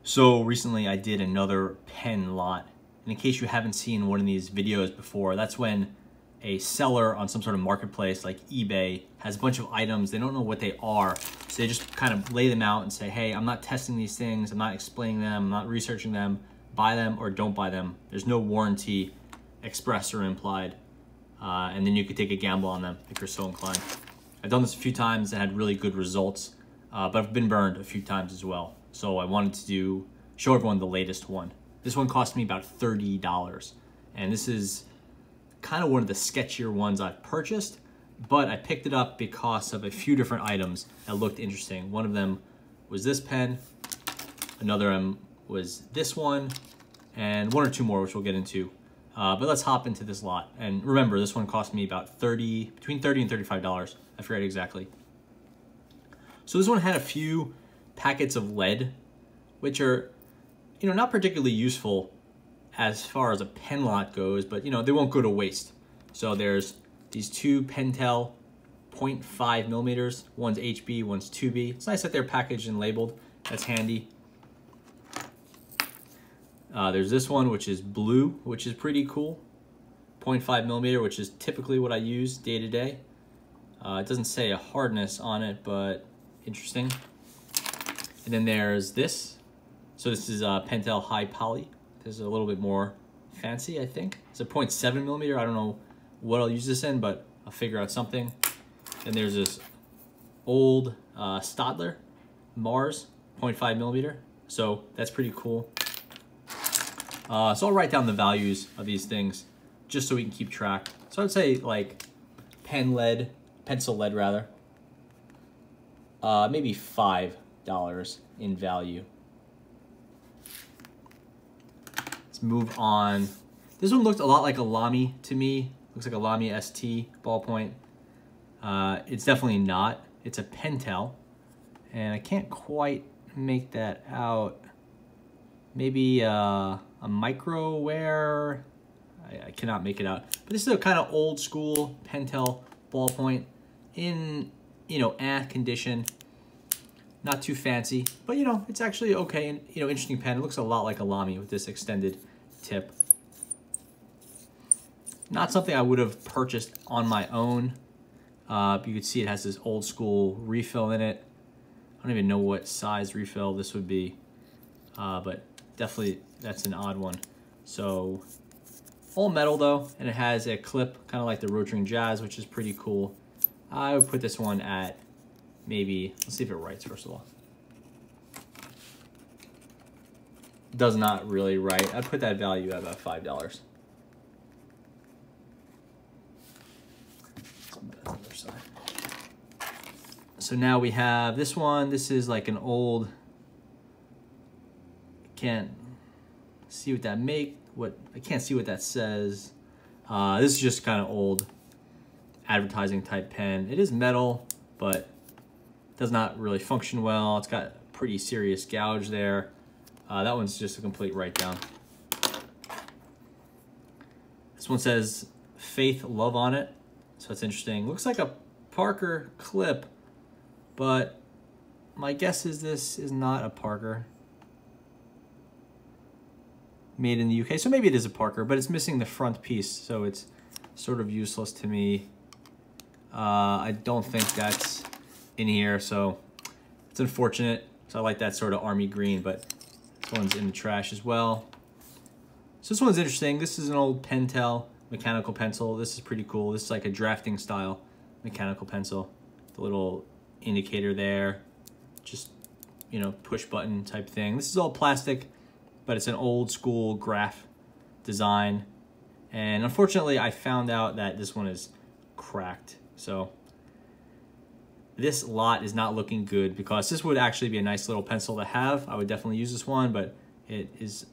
So recently I did another pen lot. And in case you haven't seen one of these videos before, that's when a seller on some sort of marketplace like eBay has a bunch of items. They don't know what they are. So they just kind of lay them out and say, hey, I'm not testing these things. I'm not explaining them. I'm not researching them. Buy them or don't buy them. There's no warranty expressed or implied. And then you could take a gamble on them if you're so inclined. I've done this a few times and had really good results, but I've been burned a few times as well. So I wanted to show everyone the latest one. This one cost me about $30. And this is kind of one of the sketchier ones I've purchased, but I picked it up because of a few different items that looked interesting. One of them was this pen, another one was this one, and one or two more, which we'll get into. But let's hop into this lot. And remember, this one cost me about between $30 and $35. I forget exactly. So this one had a few packets of lead, which are, not particularly useful as far as a pen lot goes, but they won't go to waste. So there's these two Pentel 0.5 millimeters. One's HB, one's 2B. It's nice that they're packaged and labeled. That's handy. There's this one, which is blue, which is pretty cool. 0.5 millimeter, which is typically what I use day to day. It doesn't say a hardness on it, but interesting. And then there's this. So this is Pentel High Poly. This is a little bit more fancy, I think. It's a 0.7 millimeter. I don't know what I'll use this in, but I'll figure out something. And there's this old Stadler Mars 0.5 millimeter. So that's pretty cool. So I'll write down the values of these things just so we can keep track. So I'd say like pencil lead rather, maybe $5 in value. Let's move on. This one looked a lot like a Lamy to me. Looks like a Lamy ST ballpoint. It's definitely not. It's a Pentel, and I can't quite make that out. Maybe a micro wear. I cannot make it out. But this is a kind of old school Pentel ballpoint in, condition. Not too fancy, but it's actually okay and interesting pen. It looks a lot like a Lamy with this extended tip. Not something I would have purchased on my own. You can see it has this old school refill in it. I don't even know what size refill this would be, but definitely that's an odd one. So all metal though, and it has a clip kind of like the Rotring Jazz, which is pretty cool. I would put this one at maybe, let's see if it writes first of all. Does not really write. I'd put that value at about $5. So now we have this one. This is like an old, can't see what that I can't see what that says. This is just kind of old advertising type pen. It is metal, but does not really function well. It's got a pretty serious gouge there. That one's just a complete write down. This one says Faith Love on it, so that's interesting. Looks like a Parker clip, but my guess is this is not a Parker. Made in the UK, so maybe it is a Parker, but it's missing the front piece, so it's sort of useless to me. I don't think that's in here, so it's unfortunate. So I like that sort of army green, but this one's in the trash as well. So this one's interesting. This is an old Pentel mechanical pencil. This is pretty cool. This is like a drafting style mechanical pencil. The little indicator there, just push button type thing. This is all plastic, but it's an old school graph design. And unfortunately, I found out that this one is cracked. So this lot is not looking good because this would actually be a nice little pencil to have. I would definitely use this one, but it is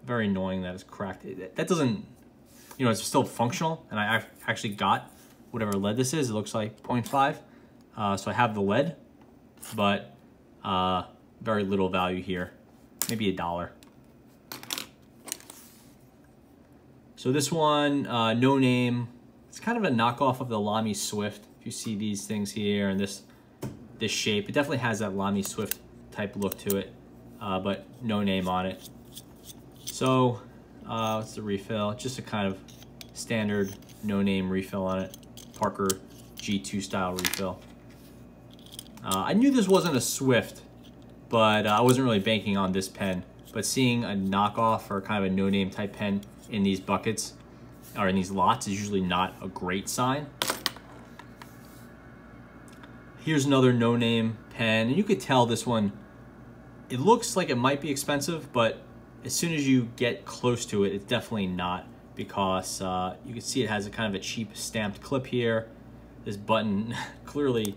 very annoying that it's cracked. That doesn't, it's still functional, and I actually got whatever lead this is. It looks like 0.5. So I have the lead, but very little value here. Maybe $1. So this one, no name. It's kind of a knockoff of the Lamy Swift. If you see these things here and this shape, it definitely has that Lamy Swift type look to it. but no name on it. So what's the refill? Just a kind of standard no name refill on it. Parker G2 style refill. I knew this wasn't a Swift, but I wasn't really banking on this pen. But seeing a knockoff or kind of a no name type pen in these buckets or in these lots is usually not a great sign. Here's another no name pen, and you could tell this one, it looks like it might be expensive, but as soon as you get close to it, it's definitely not, because you can see it has a kind of a cheap stamped clip here. This button clearly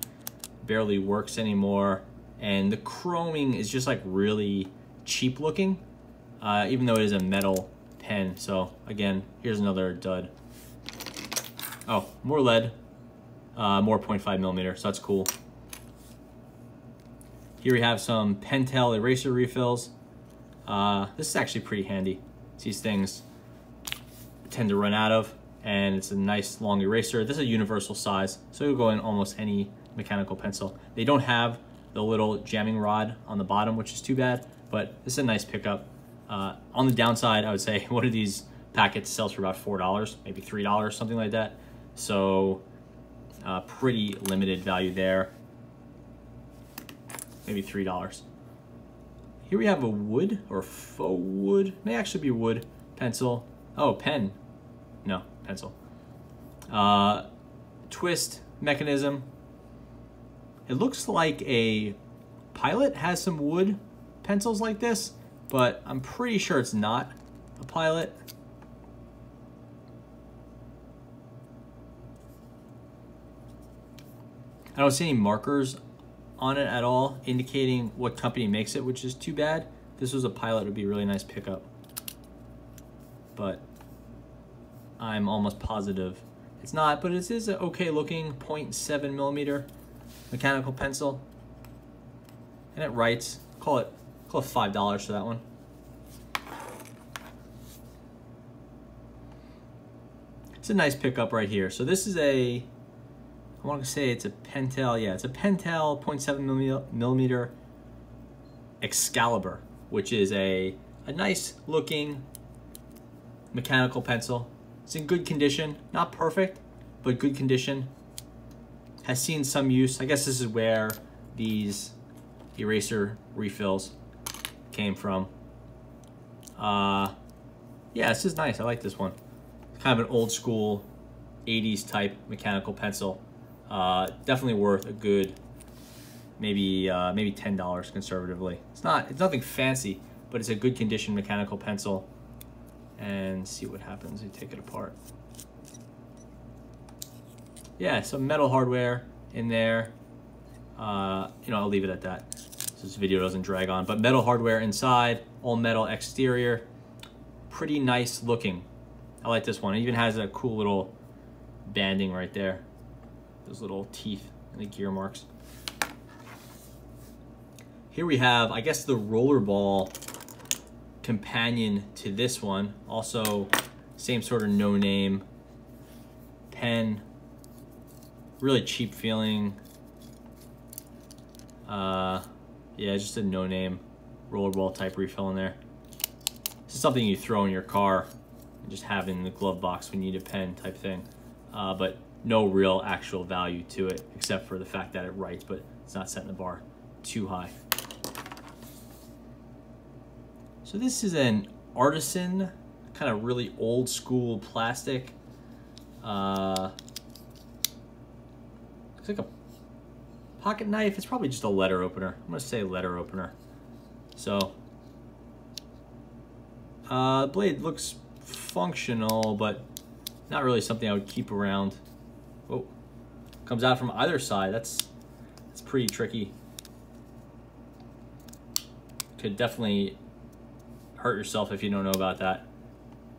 barely works anymore, and the chroming is just like really cheap looking, even though it is a metal pen. So again, here's another dud. Oh, more lead, more 0.5 millimeter, so that's cool. Here we have some Pentel eraser refills. This is actually pretty handy. These things tend to run out of, and it's a nice long eraser. This is a universal size, so it'll go in almost any mechanical pencil. They don't have the little jamming rod on the bottom, which is too bad, but this is a nice pickup. On the downside, I would say one of these packets sells for about $4, maybe $3, something like that. So pretty limited value there. Maybe $3. Here we have a wood or faux wood, may actually be wood pencil. Oh, pen, no, pencil. Twist mechanism. It looks like a Pilot has some wood pencils like this, but I'm pretty sure it's not a Pilot. I don't see any markers on it at all indicating what company makes it, which is too bad. If this was a Pilot, it would be a really nice pickup, but I'm almost positive it's not. But it is an okay looking 0.7 millimeter mechanical pencil, and it writes. Call it $5 for that one. It's a nice pickup right here. So this is a, I want to say it's a Pentel. Yeah, it's a Pentel 0.7 millimeter Excalibur, which is a nice looking mechanical pencil. It's in good condition, not perfect, but good condition. Has seen some use. I guess this is where these eraser refills came from. Yeah, this is nice. I like this one. It's kind of an old school 80s type mechanical pencil. Definitely worth a good maybe $10 conservatively. It's nothing fancy, but it's a good condition mechanical pencil. And see what happens. You take it apart. Yeah, some metal hardware in there. I'll leave it at that so this video doesn't drag on. But metal hardware inside, all metal exterior. Pretty nice looking. I like this one. It even has a cool little banding right there. Those little teeth and the gear marks. Here we have, I guess, the rollerball companion to this one. Also, same sort of no-name pen. Really cheap feeling. Yeah, just a no-name rollerball type refill in there. This is something you throw in your car and just have in the glove box when you need a pen type thing. But no real actual value to it, except for the fact that it writes, but it's not setting the bar too high. So this is an Artisan, kind of really old school plastic. Looks like a pocket knife. It's probably just a letter opener. I'm gonna say letter opener. So, blade looks functional, but not really something I would keep around. Oh, comes out from either side. That's pretty tricky. Could definitely hurt yourself if you don't know about that.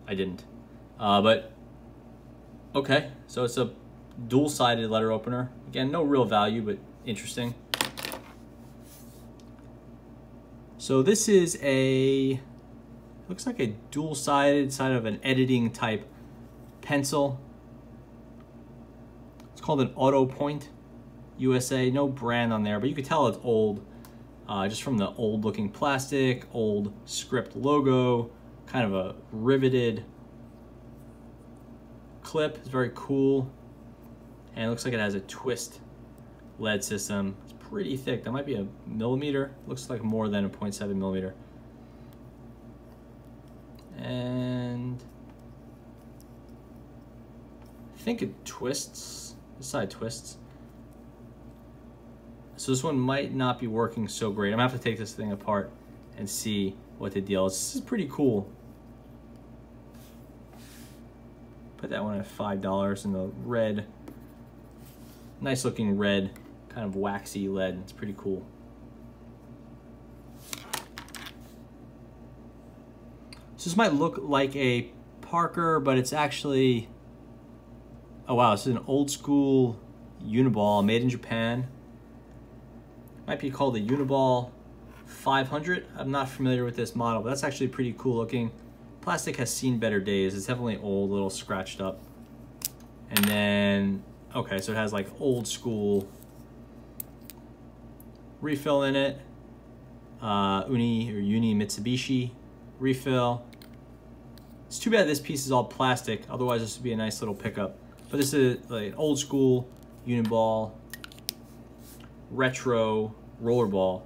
I didn't. But okay, so it's a dual-sided letter opener. Again, no real value, but interesting. So this is looks like a dual-sided side of an editing type pencil. It's called an Auto Point USA. No brand on there, but you can tell it's old. just from the old looking plastic, old script logo, kind of a riveted clip. It's very cool. And it looks like it has a twist lead system. It's pretty thick. That might be a millimeter. Looks like more than a 0.7 millimeter. And I think it twists. The side twists. So this one might not be working so great. I'm gonna have to take this thing apart and see what the deal is. This is pretty cool. Put that one at $5 in the red. Nice looking red, kind of waxy lead. It's pretty cool. So this might look like a Parker, but it's actually, oh wow, this is an old school Uniball made in Japan. Might be called the Uniball 500. I'm not familiar with this model, but that's actually pretty cool looking. Plastic has seen better days. It's definitely old, a little scratched up. And then, okay, so it has like old school refill in it. Uni Mitsubishi refill. It's too bad this piece is all plastic, otherwise this would be a nice little pickup. But this is like an old school Uniball retro rollerball.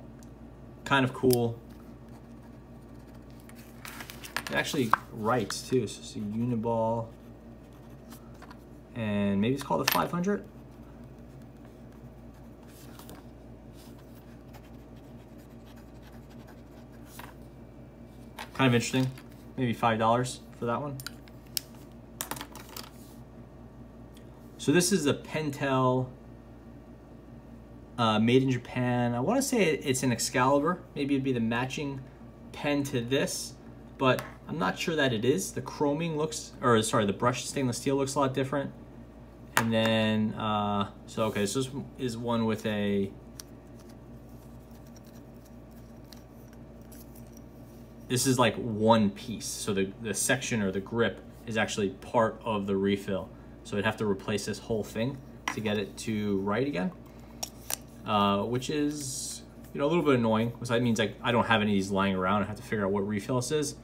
Kind of cool. It actually writes too, so it's a Uniball. And maybe it's called the 500. Kind of interesting. Maybe $5 for that one. So this is a Pentel made in Japan. I want to say it's an Excalibur. Maybe it'd be the matching pen to this, but I'm not sure that it is. The chroming looks, or sorry, the brushed stainless steel looks a lot different. And then, so okay, so this is one with a, this is like one piece. So the section or the grip is actually part of the refill. So I'd have to replace this whole thing to get it to write again, which is, you know, a little bit annoying, because that means like I don't have any of these lying around. I have to figure out what refill this is.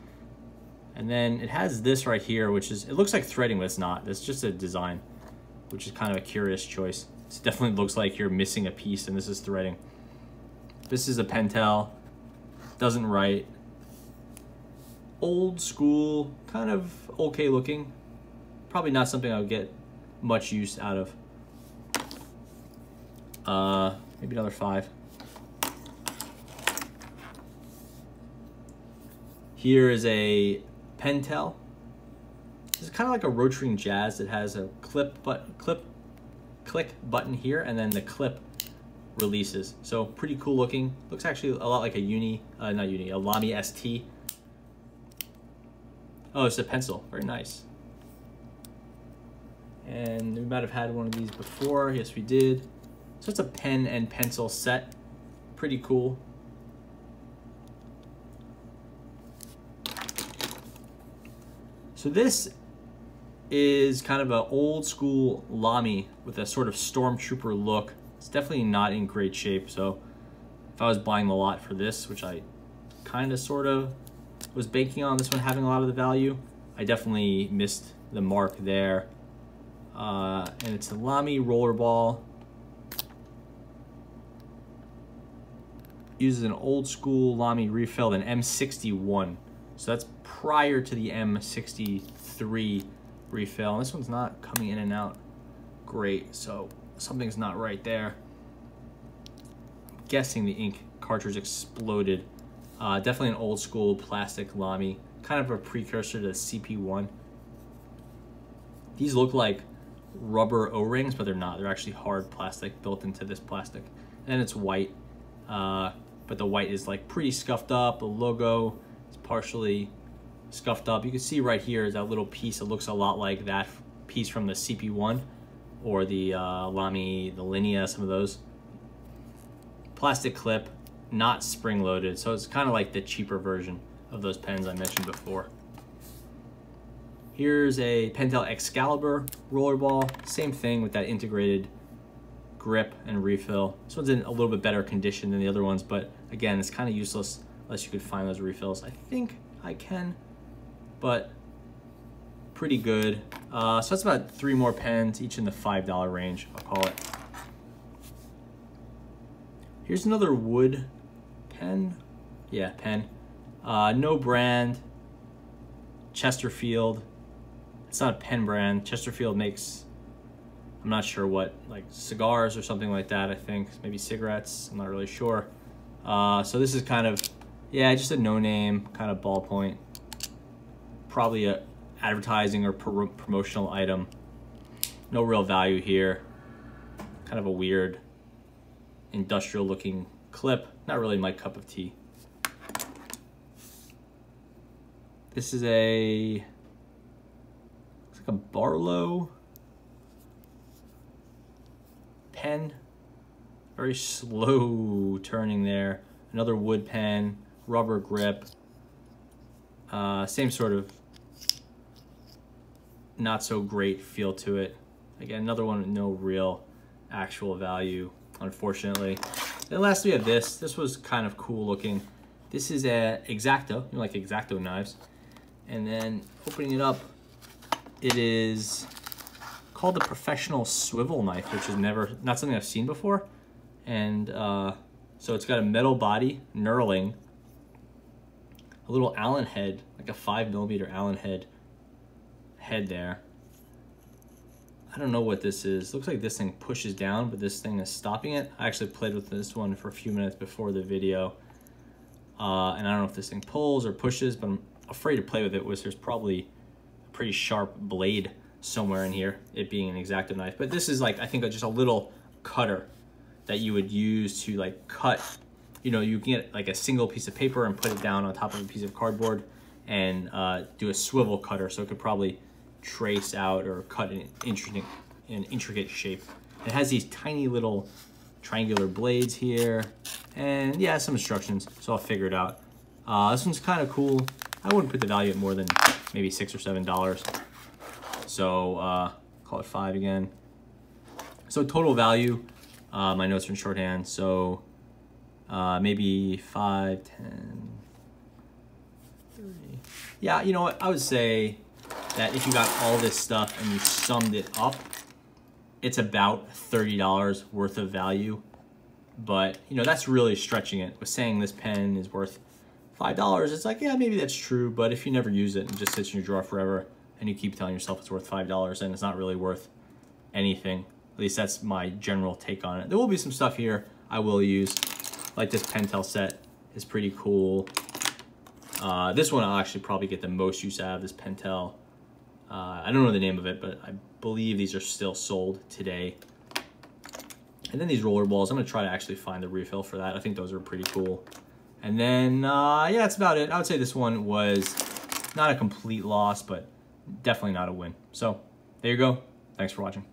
And then it has this right here, which is, it looks like threading, but it's not. It's just a design, which is kind of a curious choice. It definitely looks like you're missing a piece and this is threading. This is a Pentel, doesn't write. Old school, kind of okay looking. Probably not something I would get much use out of. Maybe another $5. Here is a Pentel. This is kind of like a Rotring Jazz. It has a click button here, and then the clip releases. So pretty cool looking. Looks actually a lot like a a Lamy ST. Oh, it's a pencil. Very nice. And we might have had one of these before. Yes, we did. So it's a pen and pencil set. Pretty cool. So this is kind of an old school Lamy with a sort of stormtrooper look. It's definitely not in great shape. So if I was buying the lot for this, which I kind of sort of was banking on this one having a lot of the value, I definitely missed the mark there. And it's a Lamy rollerball. Uses an old school Lamy refill, an M61. So that's prior to the M63 refill. And this one's not coming in and out great, so something's not right there. I'm guessing the ink cartridge exploded. Definitely an old school plastic Lamy, kind of a precursor to the CP1. These look like rubber O-rings, but they're not. They're actually hard plastic built into this plastic. And then it's white, but the white is like pretty scuffed up. The logo is partially scuffed up. You can see right here is that little piece. It looks a lot like that piece from the CP1 or the Lamy, the Linea, some of those. Plastic clip, not spring loaded, so it's kind of like the cheaper version of those pens I mentioned before. Here's a Pentel Excalibur rollerball, same thing with that integrated grip and refill. This one's in a little bit better condition than the other ones, but again, it's kind of useless unless you could find those refills. I think I can, but pretty good. So that's about 3 more pens, each in the $5 range, I'll call it. Here's another wood pen. Yeah, pen. No brand. Chesterfield. It's not a pen brand. Chesterfield makes, I'm not sure what, like cigars or something like that, I think. Maybe cigarettes, I'm not really sure. So this is kind of, yeah, just a no-name kind of ballpoint. Probably a advertising or promotional item. No real value here. Kind of a weird industrial looking clip. Not really my cup of tea. This is looks like a Barlow pen. Very slow turning there. Another wood pen, rubber grip. Same sort of not so great feel to it. Again, another one with no real actual value, unfortunately. Then last we have this. This was kind of cool looking. This is a X-Acto, you know, like X-Acto knives. And then opening it up, it is called the Professional Swivel Knife, which is not something I've seen before. And so it's got a metal body, knurling, a little Allen head, like a 5mm Allen head there. I don't know what this is. Looks like this thing pushes down, but this thing is stopping it. I actually played with this one for a few minutes before the video. And I don't know if this thing pulls or pushes, but I'm afraid to play with it, which there's probably a pretty sharp blade somewhere in here, it being an X-Acto knife. But this is like, I think just a little cutter that you would use to like cut, you know, you can get like a single piece of paper and put it down on top of a piece of cardboard and do a swivel cutter, so it could probably trace out or cut an intricate shape. It has these tiny little triangular blades here, and yeah, some instructions, so I'll figure it out. This one's kind of cool. I wouldn't put the value at more than maybe $6 or $7. So call it 5 again. So total value, my notes are in shorthand, so maybe 5, 10, 30. Yeah, you know what, I would say that if you got all this stuff and you summed it up, it's about $30 worth of value. But, you know, that's really stretching it. With saying this pen is worth $5, it's like, yeah, maybe that's true. But if you never use it and it just sits in your drawer forever and you keep telling yourself it's worth $5, then it's not really worth anything. At least that's my general take on it. There will be some stuff here I will use. Like this Pentel set is pretty cool. This one I'll actually probably get the most use out of, this Pentel. I don't know the name of it, but I believe these are still sold today. And then these roller balls, I'm gonna try to actually find the refill for that. I think those are pretty cool. And then, yeah, that's about it. I would say this one was not a complete loss, but definitely not a win. So there you go. Thanks for watching.